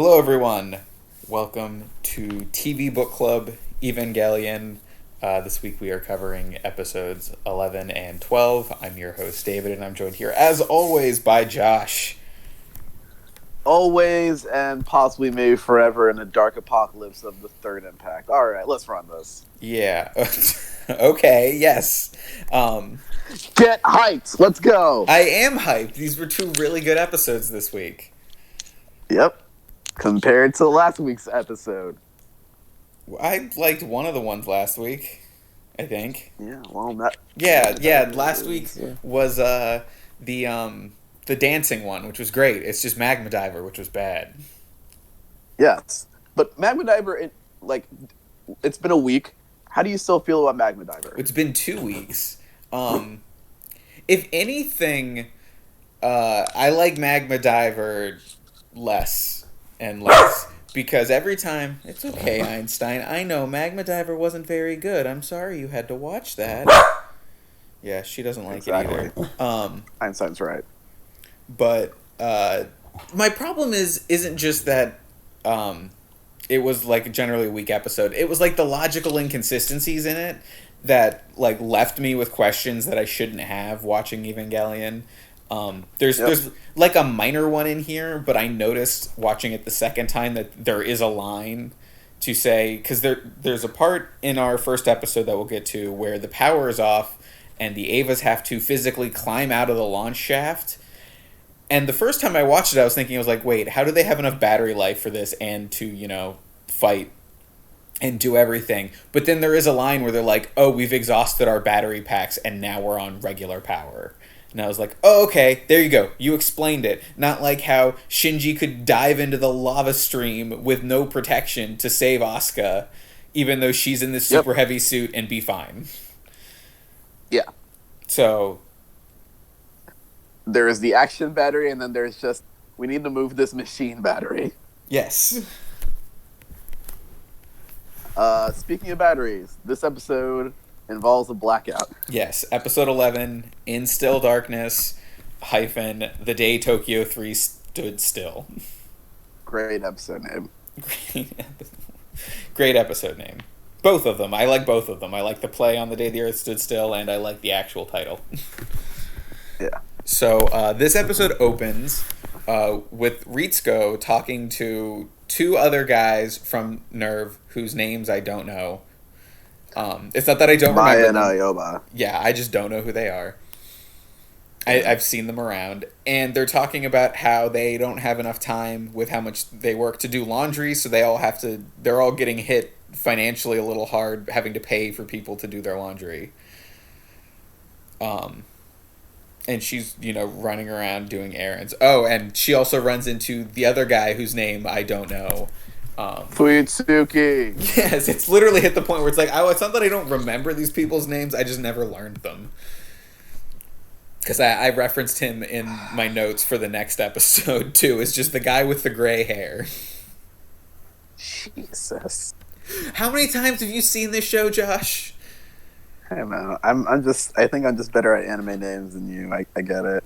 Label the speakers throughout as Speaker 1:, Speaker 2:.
Speaker 1: Hello, everyone. Welcome to TV Book Club Evangelion. This week we are covering episodes 11 and 12. I'm your host, David, and I'm joined here, as always, by Josh.
Speaker 2: Always and possibly maybe forever in a dark apocalypse of the third impact. All right, let's run this.
Speaker 1: Yeah. Okay, yes.
Speaker 2: Get hyped. Let's go.
Speaker 1: I am hyped. These were two really good episodes this week.
Speaker 2: Yep. Compared to last week's episode.
Speaker 1: I liked one of the ones last week, I think.
Speaker 2: Yeah, well, that.
Speaker 1: Yeah. Last week was the dancing one, which was great. It's just Magma Diver, which was bad.
Speaker 2: Yes, but Magma Diver, it's been a week. How do you still feel about Magma Diver?
Speaker 1: It's been 2 weeks. If anything, I like Magma Diver less and less because every time it's okay, Einstein. I know Magma Diver wasn't very good. I'm sorry you had to watch that. Yeah, she doesn't like it either.
Speaker 2: Einstein's right.
Speaker 1: But my problem isn't just that it was like generally a weak episode. It was like the logical inconsistencies in it that like left me with questions that I shouldn't have watching Evangelion. There's like a minor one in here, but I noticed watching it the second time that there is a line to say, because there's a part in our first episode that we'll get to where the power is off and the Avas have to physically climb out of the launch shaft. And the first time I watched it, I was thinking, I was like, wait, how do they have enough battery life for this and to, fight and do everything? But then there is a line where they're like, oh, we've exhausted our battery packs and now we're on regular power. And I was like, oh, okay, there you go. You explained it. Not like how Shinji could dive into the lava stream with no protection to save Asuka, even though she's in this super heavy suit and be fine.
Speaker 2: Yeah.
Speaker 1: So
Speaker 2: there is the action battery, and then there's just, we need to move this machine battery.
Speaker 1: Yes.
Speaker 2: Speaking of batteries, this episode involves a blackout.
Speaker 1: Yes, episode 11, In Still Darkness, the day Tokyo 3 stood still.
Speaker 2: Great episode name.
Speaker 1: Great episode name. Both of them. I like both of them. I like the play on the day the earth stood still, and I like the actual title.
Speaker 2: Yeah.
Speaker 1: So this episode opens with Ritsuko talking to two other guys from NERV whose names I don't know. It's not that I don't remember them.
Speaker 2: Maya and Aoba.
Speaker 1: Yeah, I just don't know who they are. I've seen them around. And they're talking about how they don't have enough time with how much they work to do laundry, so they're all getting hit financially a little hard having to pay for people to do their laundry. And she's, running around doing errands. Oh, and she also runs into the other guy whose name I don't know.
Speaker 2: Fuitsuki.
Speaker 1: Yes, it's literally hit the point where it's like, it's not that I don't remember these people's names, I just never learned them. Because I referenced him in my notes for the next episode, too. It's just the guy with the gray hair.
Speaker 2: Jesus.
Speaker 1: How many times have you seen this show, Josh?
Speaker 2: I don't know. I think I'm just better at anime names than you. I get it.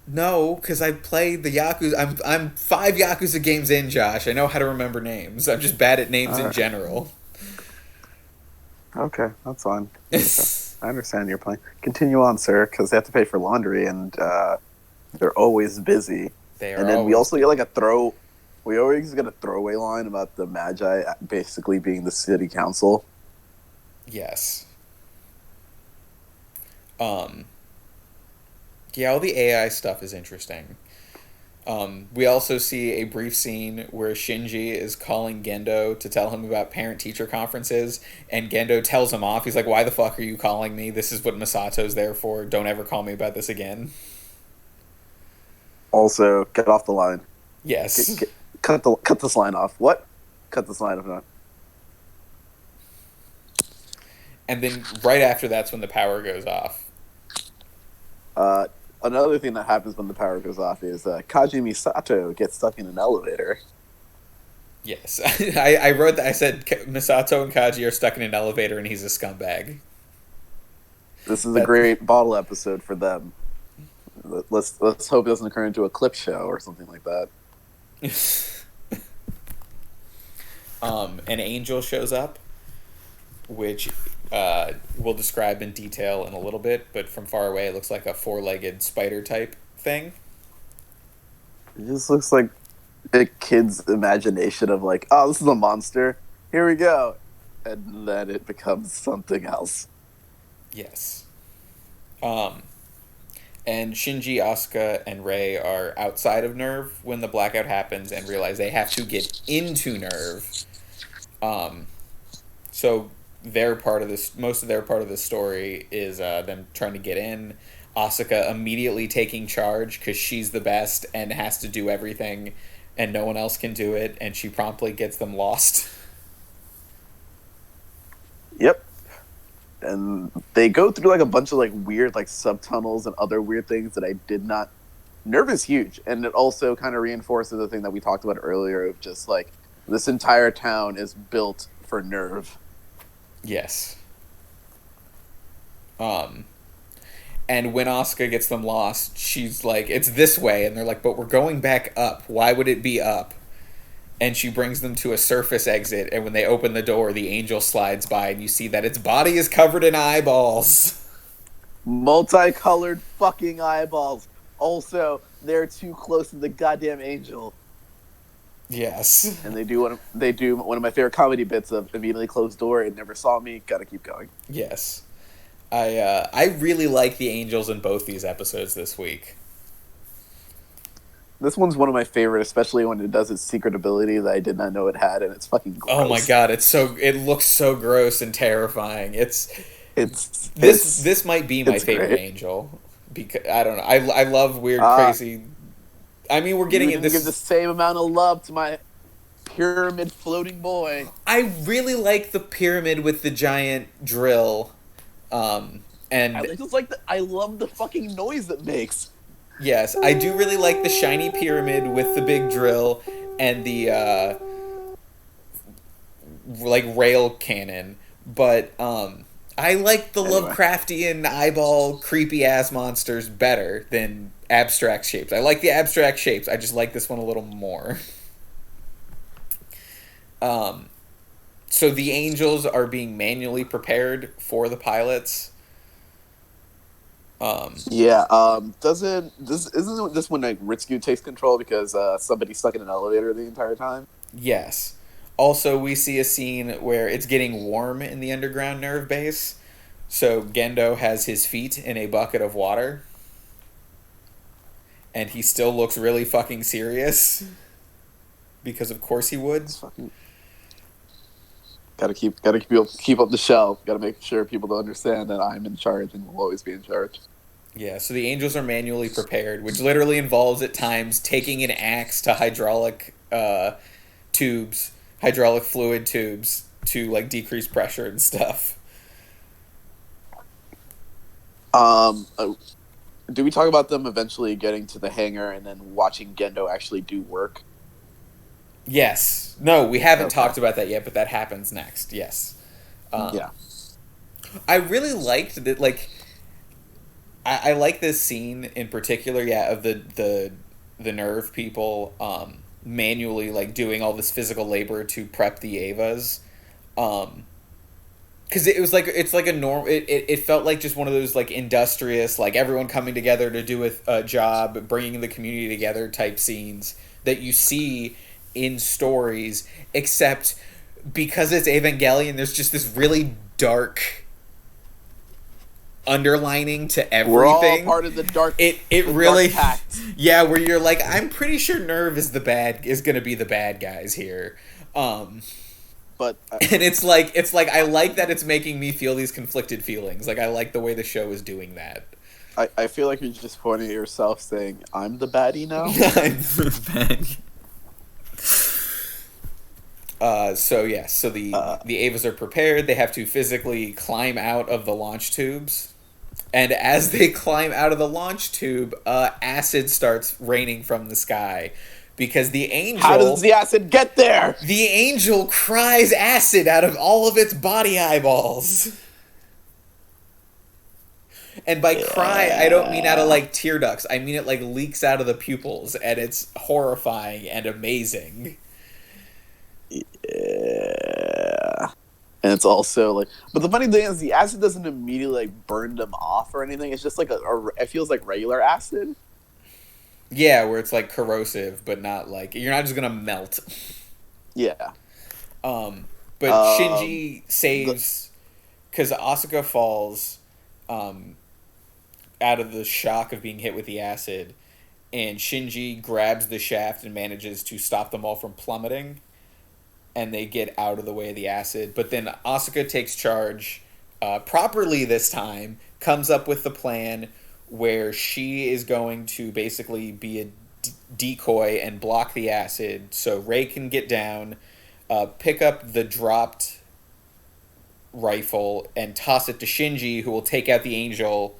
Speaker 1: No, because I played the Yakuza. I'm 5 Yakuza games in, Josh. I know how to remember names. I'm just bad at names in general.
Speaker 2: Okay, that's fine. Okay. I understand your point. Continue on, sir, because they have to pay for laundry, and they're always busy.
Speaker 1: They are.
Speaker 2: And then we also get we always get a throwaway line about the Magi basically being the city council.
Speaker 1: Yes. Yeah, all the AI stuff is interesting. We also see a brief scene where Shinji is calling Gendo to tell him about parent-teacher conferences, and Gendo tells him off. He's like, why the fuck are you calling me? This is what Misato's there for. Don't ever call me about this again.
Speaker 2: Also, get off the line.
Speaker 1: Yes.
Speaker 2: Cut this line off. What? Cut this line off.
Speaker 1: And then right after that's when the power goes off.
Speaker 2: Another thing that happens when the power goes off is Kaji Misato gets stuck in an elevator.
Speaker 1: Yes. I wrote that. I said Misato and Kaji are stuck in an elevator and he's a scumbag.
Speaker 2: This is a great bottle episode for them. Let's hope it doesn't occur into a clip show or something like that.
Speaker 1: an angel shows up, which we'll describe in detail in a little bit, but from far away it looks like a four-legged spider type thing.
Speaker 2: It just looks like a kid's imagination of like, oh, this is a monster. Here we go. And then it becomes something else.
Speaker 1: Yes. And Shinji, Asuka, and Rei are outside of Nerve when the blackout happens and realize they have to get into Nerve. So their part of this, most of their part of the story is them trying to get in. Asuka immediately taking charge because she's the best and has to do everything, and no one else can do it, and she promptly gets them lost.
Speaker 2: Yep. And they go through like a bunch of like weird like subtunnels and other weird things that I did not. Nerve is huge, and it also kind of reinforces the thing that we talked about earlier of just like this entire town is built for Nerve.
Speaker 1: Yes. And when Asuka gets them lost, she's like, it's this way, and they're like, but we're going back up. Why would it be up? And she brings them to a surface exit, and when they open the door, the angel slides by, and you see that its body is covered in eyeballs.
Speaker 2: Multicolored fucking eyeballs. Also, they're too close to the goddamn angel.
Speaker 1: Yes.
Speaker 2: And they do one of my favorite comedy bits of immediately closed door, it never saw me, gotta keep going.
Speaker 1: Yes. I really like the angels in both these episodes this week.
Speaker 2: This one's one of my favorite, especially when it does its secret ability that I did not know it had, and it's fucking gross.
Speaker 1: Oh my god, it looks so gross and terrifying. This might be my favorite
Speaker 2: great.
Speaker 1: angel, because I don't know. I love weird, crazy. I mean, we're getting in this.
Speaker 2: Give the same amount of love to my pyramid floating boy.
Speaker 1: I really like the pyramid with the giant drill, and
Speaker 2: I love the fucking noise it makes.
Speaker 1: Yes, I do really like the shiny pyramid with the big drill and the like rail cannon, but I like the Lovecraftian eyeball creepy ass monsters better than abstract shapes. I like the abstract shapes. I just like this one a little more. So the angels are being manually prepared for the pilots.
Speaker 2: Isn't this when like Ritsuko takes control because somebody's stuck in an elevator the entire time?
Speaker 1: Yes. Also, we see a scene where it's getting warm in the underground Nerve base, so Gendo has his feet in a bucket of water, and he still looks really fucking serious, because of course he would.
Speaker 2: Gotta keep up the show. Gotta make sure people don't understand that I'm in charge and will always be in charge.
Speaker 1: Yeah, so the angels are manually prepared, which literally involves at times taking an axe to hydraulic fluid tubes to like decrease pressure and stuff.
Speaker 2: Do we talk about them eventually getting to the hangar and then watching Gendo actually do work?
Speaker 1: Yes. No, we haven't talked about that yet, but that happens next. Yes.
Speaker 2: Yeah.
Speaker 1: I really liked that. Like, I like this scene in particular. Yeah, of the Nerve people manually like doing all this physical labor to prep the Avas. Because it was like it's like a norm. It felt like just one of those like industrious, like everyone coming together to do a job, bringing the community together type scenes that you see in stories, except because it's Evangelion, there's just this really dark underlining to everything. We're all
Speaker 2: part of the dark.
Speaker 1: It really, dark yeah. Where you're like, I'm pretty sure Nerve is gonna be the bad guys here.
Speaker 2: But
Speaker 1: and it's like I like that it's making me feel these conflicted feelings. Like I like the way the show is doing that.
Speaker 2: I feel like you're just pointing at yourself, saying, "I'm the baddie now."
Speaker 1: I'm the baddie. So the Avas are prepared. They have to physically climb out of the launch tubes, and as they climb out of the launch tube, acid starts raining from the sky, because the angel.
Speaker 2: How does the acid get there?
Speaker 1: The angel cries acid out of all of its body eyeballs. And by cry, I don't mean out of like tear ducts. I mean it like leaks out of the pupils, and it's horrifying and amazing.
Speaker 2: Yeah. And it's also like, but the funny thing is, the acid doesn't immediately like burn them off or anything. It's just like it feels like regular acid.
Speaker 1: Yeah, where it's like corrosive, but not like you're not just gonna melt.
Speaker 2: Yeah.
Speaker 1: Um, but
Speaker 2: Um.
Speaker 1: Shinji
Speaker 2: The
Speaker 1: saves because Asuka falls um, out of the shock of being hit with the acid, and Shinji grabs the shaft and manages to stop them all from plummeting, and they get out of the way of the acid. But then Asuka takes charge properly this time, comes up with the plan where she is going to basically be a decoy and block the acid so Rei can get down, pick up the dropped rifle, and toss it to Shinji, who will take out the angel.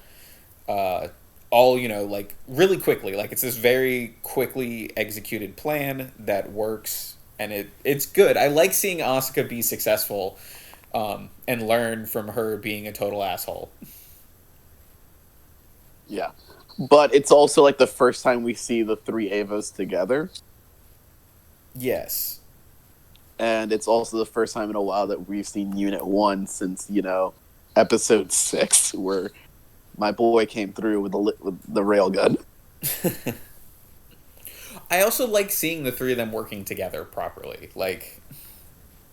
Speaker 1: All like really quickly. Like it's this very quickly executed plan that works, and it's good. I like seeing Asuka be successful, and learn from her being a total asshole.
Speaker 2: Yeah. But it's also like the first time we see the three Avas together.
Speaker 1: Yes.
Speaker 2: And it's also the first time in a while that we've seen Unit 1 since, episode 6, where my boy came through with the railgun.
Speaker 1: I also like seeing the three of them working together properly. Like,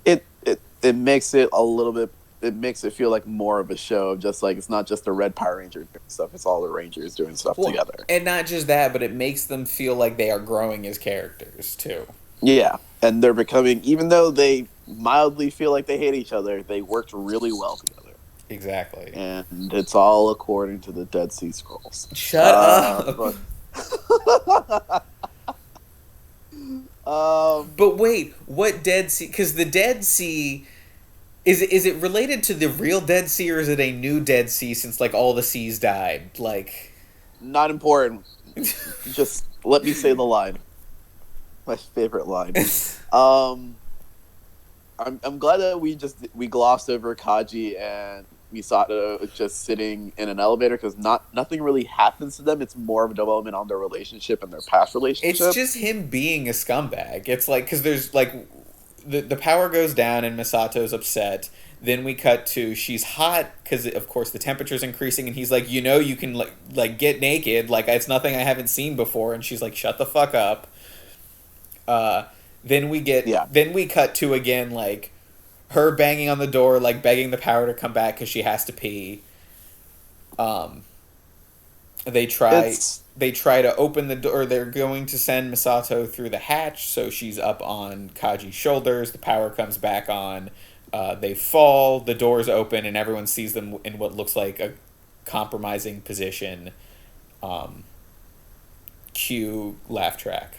Speaker 2: It makes it a little bit. It makes it feel like more of a show of just like it's not just the Red Power Ranger doing stuff; it's all the Rangers doing stuff
Speaker 1: well,
Speaker 2: together.
Speaker 1: and not just that, but it makes them feel like they are growing as characters too.
Speaker 2: Yeah, and they're becoming, even though they mildly feel like they hate each other, they worked really well together.
Speaker 1: Exactly.
Speaker 2: And it's all according to the Dead Sea Scrolls.
Speaker 1: Shut up.
Speaker 2: But
Speaker 1: But wait, what Dead Sea? Because the Dead Sea is it related to the real Dead Sea, or is it a new Dead Sea since like all the seas died? Like,
Speaker 2: not important. Just let me say the line. My favorite line. I'm glad that we glossed over Kaji and Misato just sitting in an elevator because nothing really happens to them. It's more of a development on their relationship and their past relationship.
Speaker 1: it's just him being a scumbag. It's like because there's like the power goes down and Misato's upset. Then we cut to she's hot because of course the temperature's increasing, and he's like, you can like get naked, like it's nothing I haven't seen before, and she's like, shut the fuck up. Then we cut to again like her banging on the door, like begging the power to come back because she has to pee. Um, they try
Speaker 2: It's
Speaker 1: they try to open the door. They're going to send Misato through the hatch, so she's up on Kaji's shoulders. The power comes back on. They fall. The doors open, and everyone sees them in what looks like a compromising position. Cue laugh track.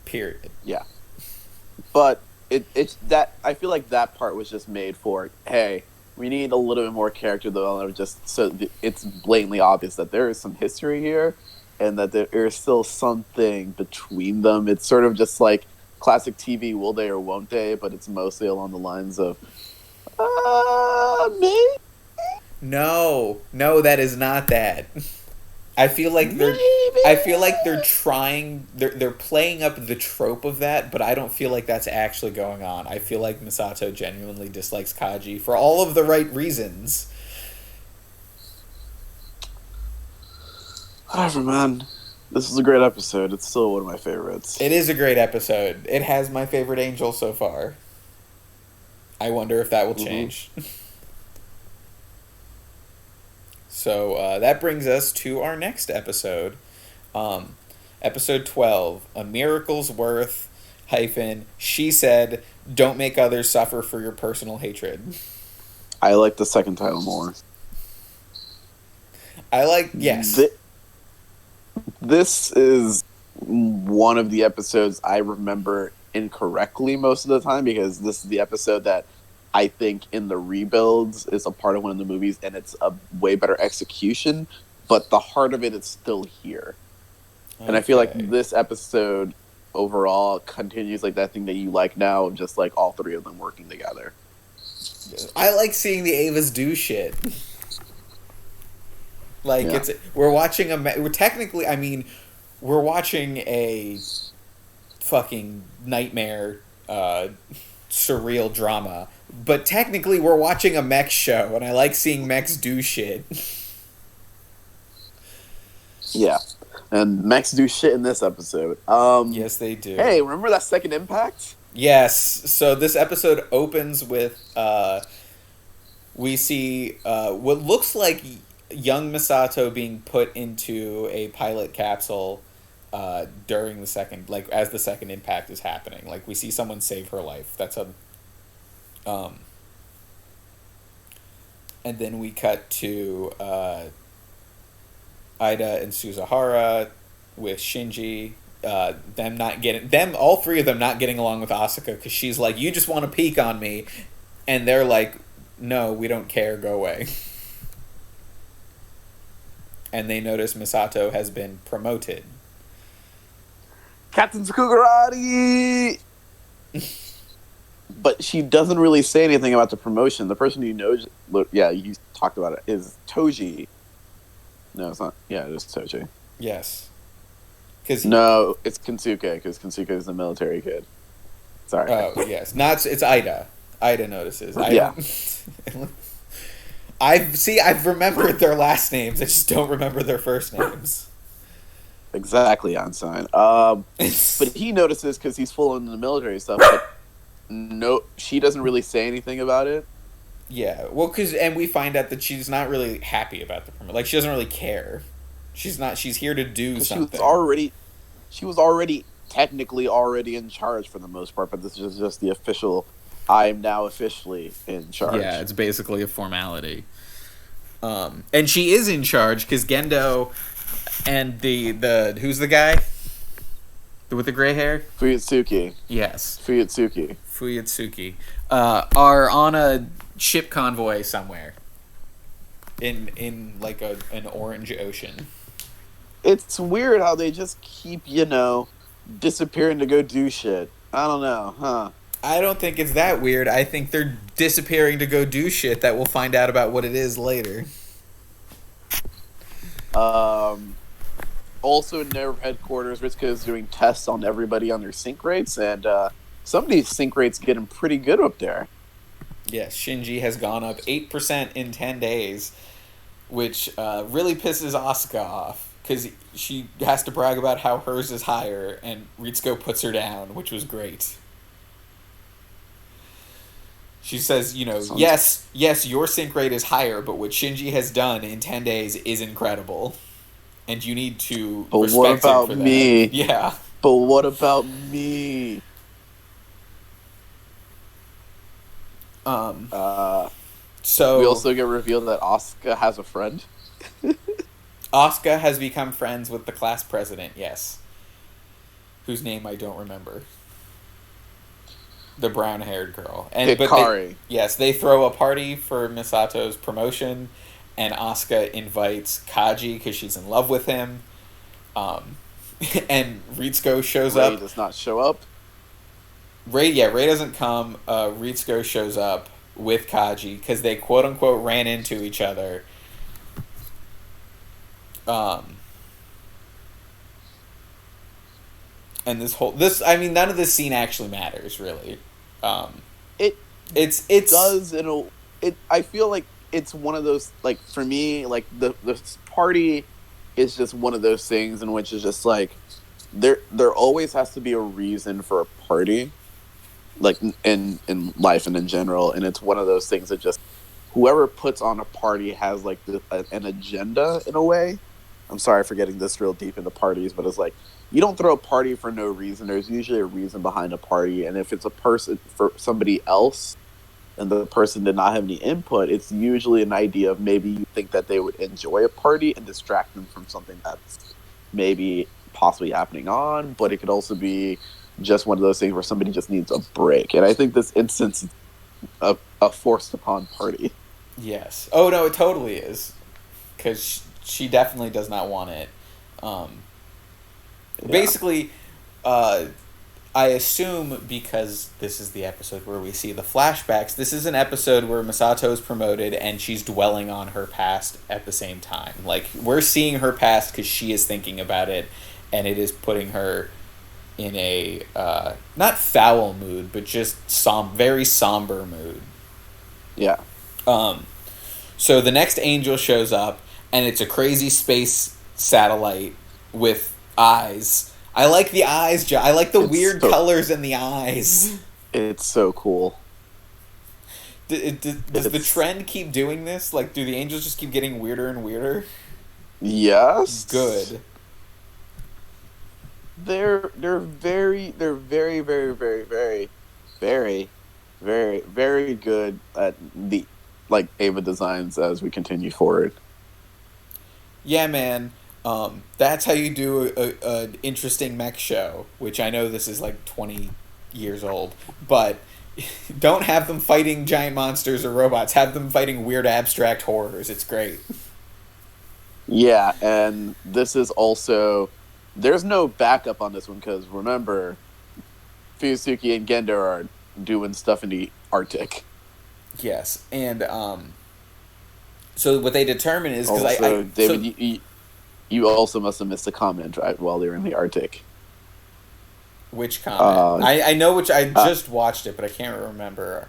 Speaker 1: Period.
Speaker 2: yeah, but it's that I feel like that part was just made for, hey, we need a little bit more character development, just so it's blatantly obvious that there is some history here, and that there is still something between them. It's sort of just like classic TV, will they or won't they? But it's mostly along the lines of, maybe.
Speaker 1: No, that is not that. I feel like they're
Speaker 2: Maybe.
Speaker 1: I feel like they're playing up the trope of that, but I don't feel like that's actually going on. I feel like Misato genuinely dislikes Kaji for all of the right reasons.
Speaker 2: Whatever, man. This is a great episode. It's still one of my favorites.
Speaker 1: It is a great episode. It has my favorite angel so far. I wonder if that will change. So that brings us to our next episode. Episode 12, A Miracle's Worth, she said, don't make others suffer for your personal hatred.
Speaker 2: I like the second title more.
Speaker 1: Yes.
Speaker 2: This is one of the episodes I remember incorrectly most of the time, because this is the episode that I think in the rebuilds is a part of one of the movies, and it's a way better execution, but the heart of it is still here. Okay. And I feel like this episode overall continues like that thing that you like now, of just like all three of them working together.
Speaker 1: I like seeing the Avas do shit. Like, we're watching we're watching a fucking nightmare surreal drama. But technically, we're watching a mech show, and I like seeing mechs do shit.
Speaker 2: Yeah, and mechs do shit in this episode.
Speaker 1: Yes, they do.
Speaker 2: Hey, remember that second impact?
Speaker 1: Yes. So this episode opens with we see what looks like young Misato being put into a pilot capsule during the second, like as the second impact is happening. Like we see someone save her life. That's a and then we cut to Ida and Suzuhara with Shinji. All three of them not getting along with Asuka because she's like, you just want to peek on me, and they're like, no, we don't care, go away. And they notice Misato has been promoted.
Speaker 2: Captain Tsukugarari! But she doesn't really say anything about the promotion. The person who knows, yeah, you talked about it, is Toji. No, it's not. Yeah, it is Toji.
Speaker 1: Yes.
Speaker 2: No, it's Kensuke, because Kensuke is the military kid. Sorry.
Speaker 1: Oh, yes. It's Ida. Ida notices.
Speaker 2: Yeah.
Speaker 1: I've remembered their last names. I just don't remember their first names.
Speaker 2: Exactly, Einstein. But he notices because he's full into the military stuff. But no, she doesn't really say anything about it.
Speaker 1: Yeah, well, and we find out that she's not really happy about the permit. Like, she doesn't really care. She's here to do something.
Speaker 2: She was already technically already in charge for the most part, but this is just the official. I am now officially in charge.
Speaker 1: Yeah, it's basically a formality. And she is in charge because Gendo and the who's the guy with the gray hair?
Speaker 2: Fuyutsuki.
Speaker 1: Yes.
Speaker 2: Fuyutsuki.
Speaker 1: Are on a ship convoy somewhere in like an orange ocean.
Speaker 2: It's weird how they just keep, disappearing to go do shit. I don't know, huh?
Speaker 1: I don't think it's that weird. I think they're disappearing to go do shit that we'll find out about what it is later.
Speaker 2: Also in their headquarters, Ritsuko is doing tests on everybody on their sync rates, and some of these sync rates getting pretty good up there.
Speaker 1: Yes, Shinji has gone up 8% in 10 days, which really pisses Asuka off, because she has to brag about how hers is higher, and Ritsuko puts her down, which was great. She says, yes, your sync rate is higher, but what Shinji has done in 10 days is incredible. And you need to respect him for that.
Speaker 2: Me?
Speaker 1: Yeah.
Speaker 2: But what about me?
Speaker 1: So
Speaker 2: we also get revealed that Asuka has a friend.
Speaker 1: Asuka has become friends with the class president, yes. Whose name I don't remember. The brown-haired girl.
Speaker 2: Hikari.
Speaker 1: They throw a party for Misato's promotion, and Asuka invites Kaji because she's in love with him. And Ritsuko shows up.
Speaker 2: Ray does not show up.
Speaker 1: Ray doesn't come. Ritsuko shows up with Kaji because they quote-unquote ran into each other. And none of this scene actually matters, really.
Speaker 2: I feel like it's one of those, like, for me, like, the party is just one of those things in which it's just, like, there always has to be a reason for a party, like, in life and in general, and it's one of those things that just, whoever puts on a party has, like, an agenda, in a way. I'm sorry for getting this real deep into parties, but it's like, you don't throw a party for no reason. There's usually a reason behind a party, and if it's a person for somebody else, and the person did not have any input, it's usually an idea of maybe you think that they would enjoy a party and distract them from something that's maybe possibly happening on, but it could also be just one of those things where somebody just needs a break. And I think this instance is a forced upon party.
Speaker 1: Yes. Oh, no, it totally is. Because she definitely does not want it. Basically, I assume because this is the episode where we see the flashbacks, this is an episode where Misato is promoted and she's dwelling on her past at the same time. Like, we're seeing her past because she is thinking about it, and it is putting her in a not foul mood, but just very somber mood.
Speaker 2: Yeah.
Speaker 1: Um, so the next angel shows up, and it's a crazy space satellite with eyes. I like the eyes. I like the
Speaker 2: It's
Speaker 1: weird
Speaker 2: so
Speaker 1: colors in the eyes.
Speaker 2: it's so cool.
Speaker 1: Does the
Speaker 2: It's
Speaker 1: trend keep doing this? Like, do the angels just keep getting weirder and weirder?
Speaker 2: yes.
Speaker 1: Good.
Speaker 2: They're very good at the like Ava designs as we continue forward.
Speaker 1: Yeah, man. That's how you do an interesting mech show, which I know this is like 20 years old, but don't have them fighting giant monsters or robots. Have them fighting weird abstract horrors. It's great.
Speaker 2: Yeah, and this is also there's no backup on this one because remember, Fuyusuki and Gendo are doing stuff in the Arctic.
Speaker 1: Yes, and so what they determine is because
Speaker 2: Also,
Speaker 1: so
Speaker 2: David, you also must have missed a comment right while they were in the Arctic.
Speaker 1: which comment?
Speaker 2: Uh,
Speaker 1: I know which I
Speaker 2: uh,
Speaker 1: just watched it, but I can't remember.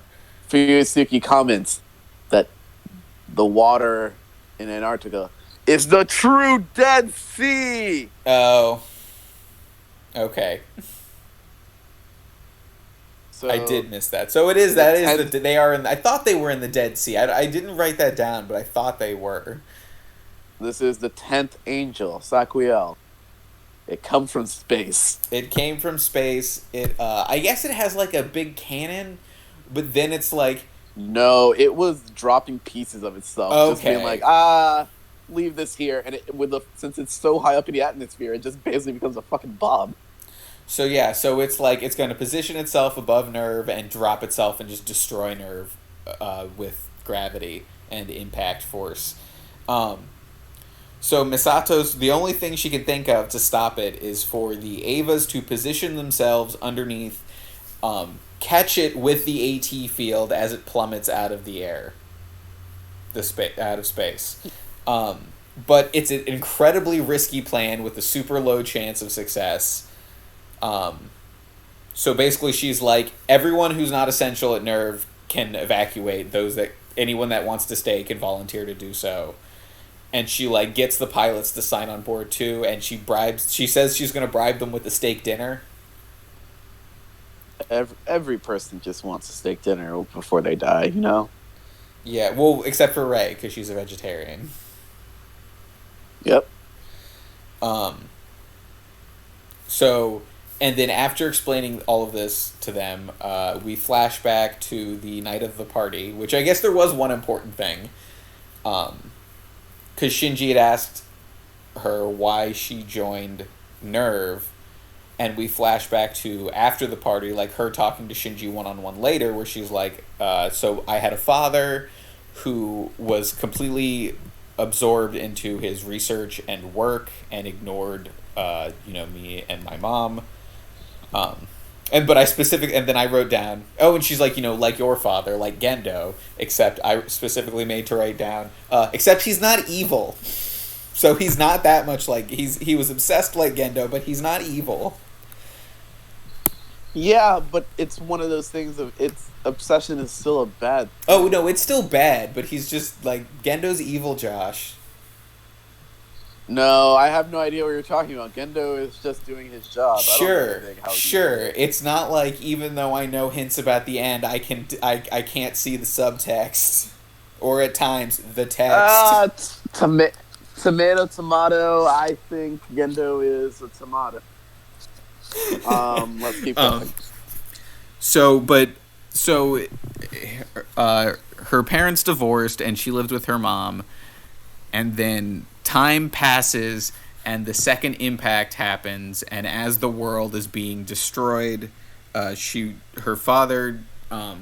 Speaker 2: Fuyusuki comments that the water in Antarctica is the true Dead Sea.
Speaker 1: Oh, okay. I
Speaker 2: So
Speaker 1: did miss that. So it is
Speaker 2: the
Speaker 1: that is
Speaker 2: 10th
Speaker 1: the they are in. I thought they were in the Dead Sea. I didn't write that down, but I thought they were.
Speaker 2: this is the 10th angel, Saquiel. It comes from space.
Speaker 1: It came from space. It I guess it has like a big cannon, but then it's like
Speaker 2: No, it was dropping pieces of itself, just being
Speaker 1: okay.
Speaker 2: like, leave this here, and since it's so high up in the atmosphere, it just basically becomes a fucking bomb.
Speaker 1: So yeah, so it's like it's going to position itself above Nerve and drop itself and just destroy Nerve with gravity and impact force. Um, so Misato's the only thing she can think of to stop it is for the Avas to position themselves underneath, catch it with the AT field as it plummets out of the air, out of space. But it's an incredibly risky plan with a super low chance of success. So basically, she's like, everyone who's not essential at Nerve can evacuate. Anyone that wants to stay can volunteer to do so. And she like gets the pilots to sign on board too, and she says she's gonna bribe them with a steak dinner.
Speaker 2: Every person just wants a steak dinner before they die, you know?
Speaker 1: Yeah, well, except for Rey because she's a vegetarian.
Speaker 2: Yep.
Speaker 1: Um. So, and then after explaining all of this to them, we flash back to the night of the party, which I guess there was one important thing. Because Shinji had asked her why she joined Nerve, and we flash back to after the party, like her talking to Shinji one-on-one later, where she's like, so I had a father who was completely absorbed into his research and work and ignored me and my mom. And then I wrote down, oh, and she's like, like your father, like Gendo, except I specifically made to write down, except he's not evil. So he's not that much like, he was obsessed like Gendo, but he's not evil.
Speaker 2: Yeah, but it's one of those things of its obsession is still a bad thing.
Speaker 1: Oh, no, it's still bad, but he's just like, Gendo's evil, Josh.
Speaker 2: No, I have no idea what you're talking about. Gendo is just doing his job.
Speaker 1: Sure. It's not like even though I know hints about the end, I can't see the subtext, or at times the text.
Speaker 2: Tomato. I think Gendo is a tomato. Let's keep going.
Speaker 1: Her parents divorced, and she lived with her mom, and then time passes and the second impact happens, and as the world is being destroyed, her father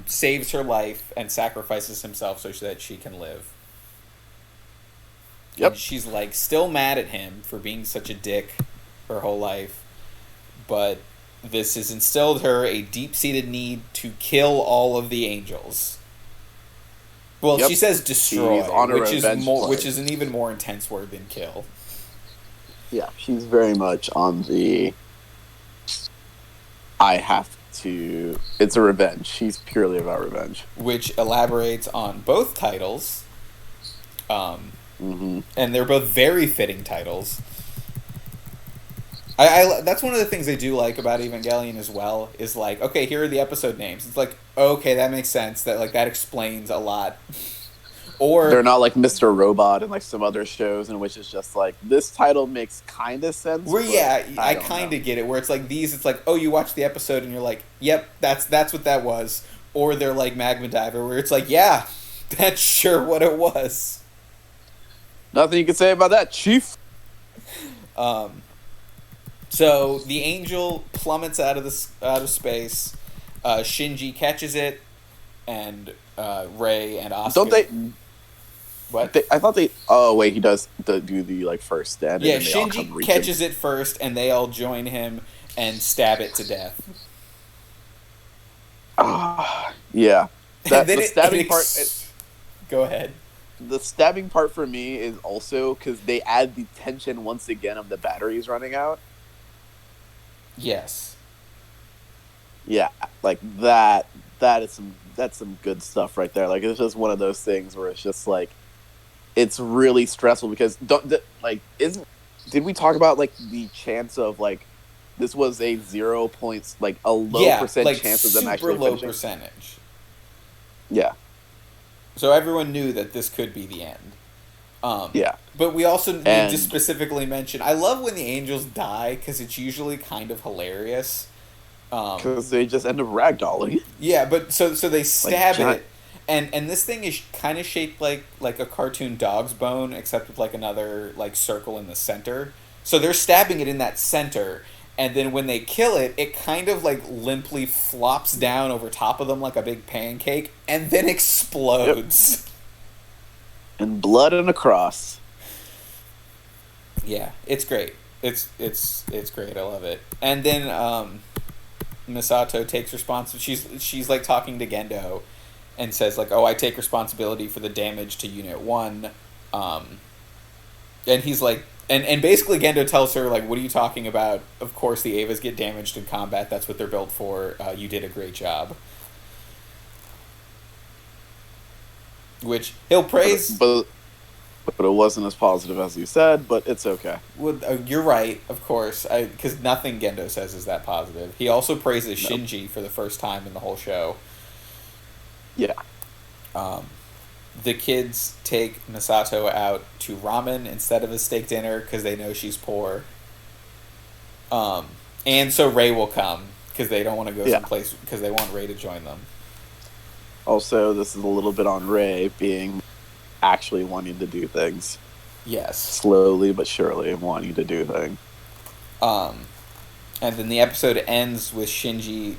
Speaker 1: saves her life and sacrifices himself so that she can live.
Speaker 2: Yep.
Speaker 1: And she's like still mad at him for being such a dick her whole life, but this has instilled her a deep-seated need to kill all of the angels. Well, she says destroy, which is an even more intense word than kill.
Speaker 2: Yeah, she's very much on the I have to. It's a revenge. She's purely about revenge.
Speaker 1: which elaborates on both titles.
Speaker 2: Mm-hmm.
Speaker 1: And they're both very fitting titles. That's one of the things I do like about Evangelion as well, is like, okay, here are the episode names. It's like, okay, that makes sense. That explains a lot.
Speaker 2: They're
Speaker 1: Or
Speaker 2: not like Mr. Robot and like some other shows in which it's just like this title makes kind of sense.
Speaker 1: where,
Speaker 2: But
Speaker 1: yeah, I
Speaker 2: don't
Speaker 1: kind
Speaker 2: know.
Speaker 1: of get it. Where it's like these, it's like, oh, you watch the episode and you're like, yep, that's what that was. Or they're like Magma Diver, where it's like, yeah, that's sure what it was.
Speaker 2: Nothing you can say about that, Chief.
Speaker 1: So the angel plummets out of space. Shinji catches it, and Rei and Asuka.
Speaker 2: Don't they?
Speaker 1: What?
Speaker 2: I thought they. Oh wait, he does do the like first stand.
Speaker 1: Yeah,
Speaker 2: and then they all come
Speaker 1: Shinji
Speaker 2: reach
Speaker 1: catches
Speaker 2: him.
Speaker 1: it first, and they all join him and stab it to death.
Speaker 2: Yeah.
Speaker 1: And then
Speaker 2: The stabbing part.
Speaker 1: Go ahead.
Speaker 2: The stabbing part for me is also because they add the tension once again of the batteries running out.
Speaker 1: Yes.
Speaker 2: Yeah, like that. That's some good stuff right there. Like it's just one of those things where it's just like it's really stressful because did we talk about like the chance of like this was a 0 points like a low percent chance of them actually
Speaker 1: super low
Speaker 2: finishing?
Speaker 1: percentage.
Speaker 2: Yeah.
Speaker 1: So everyone knew that this could be the end.
Speaker 2: Yeah.
Speaker 1: But we also need to specifically mention, I love when the angels die because it's usually kind of hilarious.
Speaker 2: Because they just end up ragdolling.
Speaker 1: Yeah, but so they stab
Speaker 2: giant-
Speaker 1: it, and this thing is kind of shaped like a cartoon dog's bone, except with like another like circle in the center. So they're stabbing it in that center, and then when they kill it, it kind of like limply flops down over top of them like a big pancake, and then explodes.
Speaker 2: Yep. And blood and a cross.
Speaker 1: Yeah, it's great. It's great. I love it. And then Misato takes responsibility. She's like talking to Gendo, and says like, "Oh, I take responsibility for the damage to Unit 1." And he's like, and basically Gendo tells her like, "What are you talking about? Of course the Avas get damaged in combat. That's what they're built for. You did a great job." Which he'll praise.
Speaker 2: But it wasn't as positive as you said, but it's okay.
Speaker 1: Well, you're right, of course, because nothing Gendo says is that positive. He also praises Shinji for the first time in the whole show.
Speaker 2: Yeah.
Speaker 1: The kids take Misato out to ramen instead of a steak dinner because they know she's poor. And so Rei will come because they don't want to go someplace because they want Rei to join them.
Speaker 2: Also, this is a little bit on Rei being actually wanting to do things.
Speaker 1: Yes.
Speaker 2: Slowly but surely wanting to do things.
Speaker 1: And then the episode ends with Shinji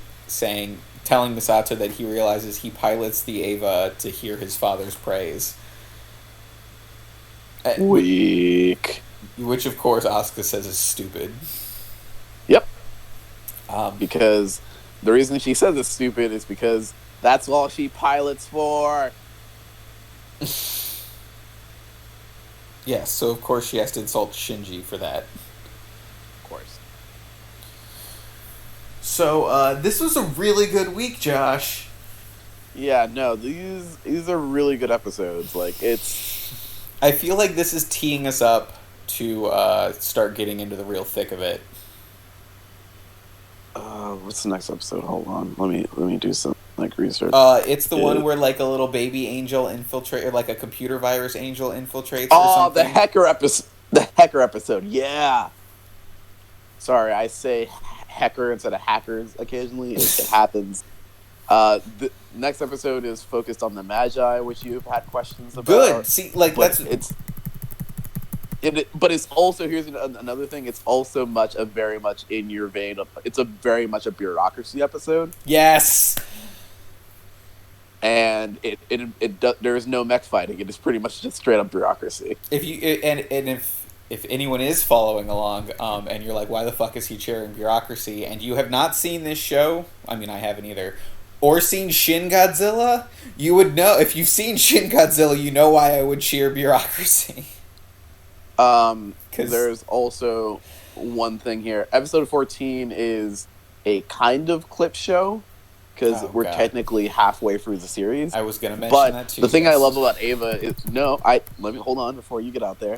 Speaker 1: telling Misato that he realizes he pilots the Eva to hear his father's praise.
Speaker 2: Weak.
Speaker 1: Which, of course, Asuka says is stupid.
Speaker 2: Yep. Because the reason she says it's stupid is because that's all she pilots for.
Speaker 1: Yes, so of course she has to insult Shinji for that.
Speaker 2: Of course.
Speaker 1: So, this was a really good week, Josh.
Speaker 2: Yeah, no, these are really good episodes. Like, it's...
Speaker 1: I feel like this is teeing us up to start getting into the real thick of it.
Speaker 2: What's the next episode? Hold on. Let me do some, like, research.
Speaker 1: It's the one where, like, a little baby angel infiltrates, or, like, a computer virus angel infiltrates
Speaker 2: or
Speaker 1: something.
Speaker 2: The Hecker episode, yeah! Sorry, I say Hecker instead of hackers occasionally. It happens. The next episode is focused on the Magi, which you've had questions about.
Speaker 1: Good. See, like,
Speaker 2: but but it's also, here's another thing, it's also very much in your vein of, it's very much a bureaucracy episode.
Speaker 1: Yes.
Speaker 2: And there's no mech fighting. It is pretty much just straight up bureaucracy.
Speaker 1: If anyone is following along, and you're like, why the fuck is he cheering bureaucracy? And you have not seen this show, I mean, I haven't either, or seen Shin Godzilla, you would know. If you've seen Shin Godzilla, you know why I would cheer bureaucracy.
Speaker 2: There's also one thing here. Episode 14 is a kind of clip show because
Speaker 1: Oh
Speaker 2: we're
Speaker 1: God,
Speaker 2: technically halfway through the series.
Speaker 1: I was gonna mention
Speaker 2: But
Speaker 1: that too.
Speaker 2: the thing I love
Speaker 1: Yes.
Speaker 2: about Ava is no, I let me hold on before you get out there.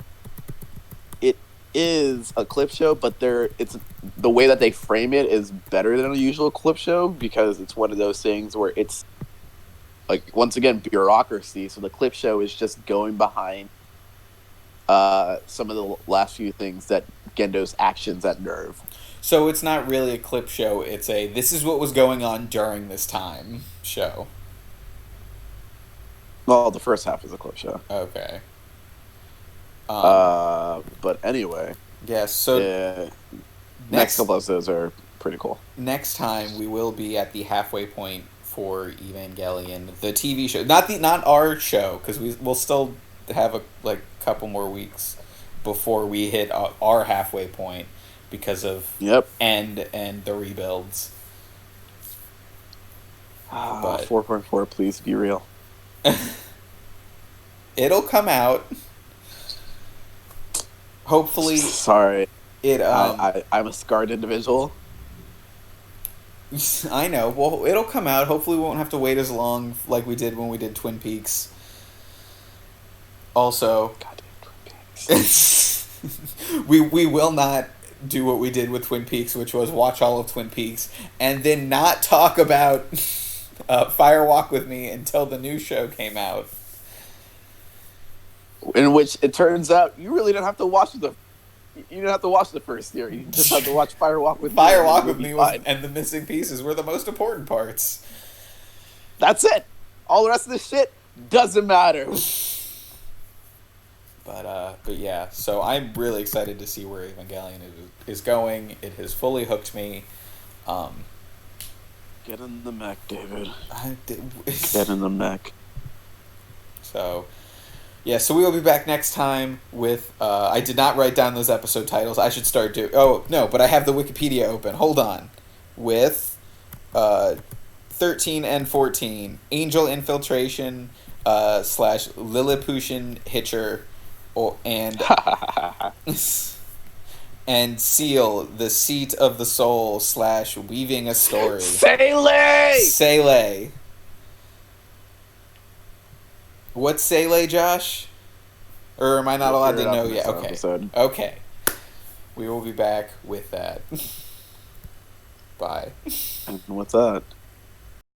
Speaker 2: It is a clip show, but it's the way that they frame it is better than a usual clip show because it's one of those things where it's like once again bureaucracy. So the clip show is just going behind some of the last few things that Gendo's actions at Nerve.
Speaker 1: So it's not really a clip show. It's a this is what was going on during this time show.
Speaker 2: Well, the first half is a clip show.
Speaker 1: Okay. Um.
Speaker 2: But anyway,
Speaker 1: Yes. So
Speaker 2: next
Speaker 1: next
Speaker 2: couple episodes are pretty cool.
Speaker 1: next time we will be at the halfway point for Evangelion, the TV show, not our show, because we'll still have a couple more weeks before we hit our halfway point because of
Speaker 2: Yep.
Speaker 1: and the rebuilds. But
Speaker 2: 4.4, please be real.
Speaker 1: it'll come out. Hopefully,
Speaker 2: Sorry,
Speaker 1: it
Speaker 2: I'm a scarred individual.
Speaker 1: I know. Well, it'll come out. Hopefully, we won't have to wait as long like we did when we did Twin Peaks. Also,
Speaker 2: Goddamn Twin Peaks.
Speaker 1: we will not do what we did with Twin Peaks, which was watch all of Twin Peaks and then not talk about Fire Walk with Me until the new show came out.
Speaker 2: In which it turns out you really don't have to watch the first series. You just have to watch Fire Walk with
Speaker 1: Fire
Speaker 2: Me.
Speaker 1: Walk with Me and the missing pieces were the most important parts.
Speaker 2: That's it. All the rest of this shit doesn't matter.
Speaker 1: But yeah, so I'm really excited to see where Evangelion is going. It has fully hooked me.
Speaker 2: Get in the mech, David.
Speaker 1: Get
Speaker 2: Get in the mech.
Speaker 1: So, yeah, so we will be back next time with, I did not write down those episode titles. I should start doing, oh, no, but I have the Wikipedia open. Hold on. With, 13 and 14, Angel Infiltration, slash Lilliputian Hitcher, and and Seal, the Seat of the Soul, slash Weaving a Story. Sele! What's Sele, Josh? Or am I not allowed to know yet? Okay.
Speaker 2: Episode.
Speaker 1: Okay. We will be back with that. Bye.
Speaker 2: And what's that?